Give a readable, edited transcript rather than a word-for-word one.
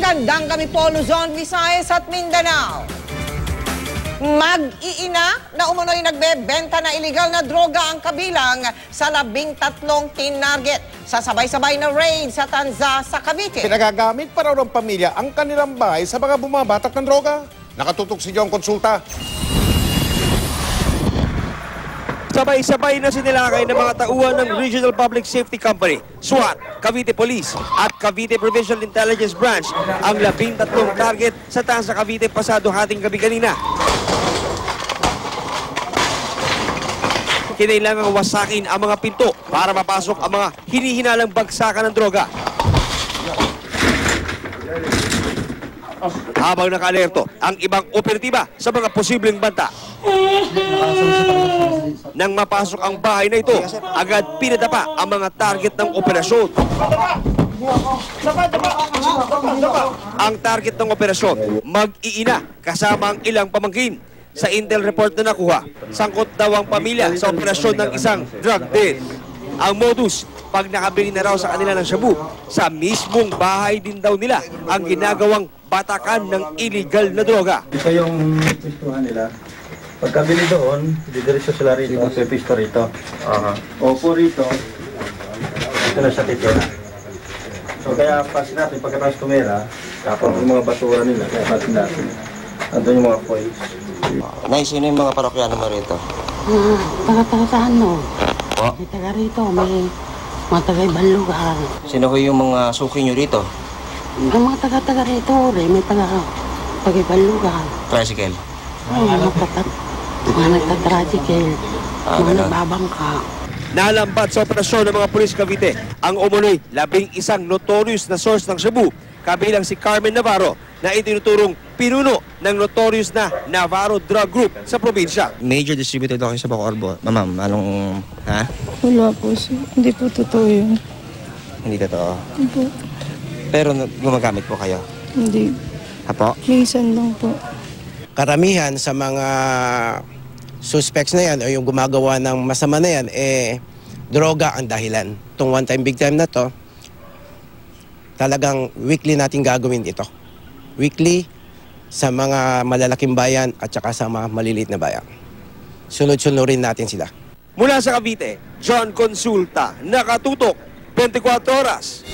Magandang gabi po, Luzon, Visayas at Mindanao. Mag-iina na umunoy nagbebenta na iligal na droga ang kabilang sa 13 tinarget sa sabay-sabay na raid sa Tanza sa Cavite. Pinagagamit para ng pamilya ang kanilang bahay sa mga bumabatak ng droga. Nakatutok si John Consulta. Sabay-sabay na sinilakay ng mga tauhan ng Regional Public Safety Company, SWAT, Cavite Police at Cavite Provincial Intelligence Branch ang 13 target sa Tanza, Cavite pasado hating gabi kanina. Kinailangang wasakin ang mga pinto para mapasok ang mga hinihinalang bagsakan ng droga. Habang naka-alerto ang ibang operatiba sa mga posibleng banta. Nang mapasok ang bahay na ito, agad pinadapa ang mga target ng operasyon. Ang target ng operasyon, mag-iina kasama ang ilang pamangkin. Sa intel report na nakuha, sangkot daw ang pamilya sa operasyon ng isang drug den. Ang modus, pag nakabili na raw sa kanila ng shabu, sa mismong bahay din daw nila ang ginagawang batakan ng illegal na droga. Ito yung pistuhan nila. Pagkabili doon, didiretso sila rito, pisto rito. Opo rito, ito na sa titira. So kaya pasin natin, pagkatapos tumira, kapag yung mga basura nila, kaya pasin natin. Andun yung mga foils. Nay, sino yung mga parokyano mo rito? Taga-taga sa ano? May taga rito, may mga taga-Ibanlugan. Sino ko yung mga suki nyo rito? Ang mga taga-taga rito, may taga-Ibanlugan. Tricycle? Mga nagtatragical, mga nagbabangka. Nalambat sa operasyon ng mga pulis Cavite ang umunoy 11 notorious na source ng shabu, kabilang si Carmen Navarro na itinuturong pinuno ng notorious na Navarro Drug Group sa probinsya. Major distributor daw kayo sa Bacoorbo. Ma'am, anong, ha? Wala po, sir. Hindi po totoo yun. Hindi totoo. Hindi po. Pero gumagamit po kayo? Hindi. Apo? Minsan lang po. Karamihan sa mga suspects na yan o yung gumagawa ng masama na yan, droga ang dahilan. Itong one time, big time na to, talagang weekly natin gagawin ito. Weekly sa mga malalaking bayan at saka sa mga maliliit na bayan. Sunod-sunurin natin sila. Mula sa Cavite, John Consulta, nakatutok 24 oras.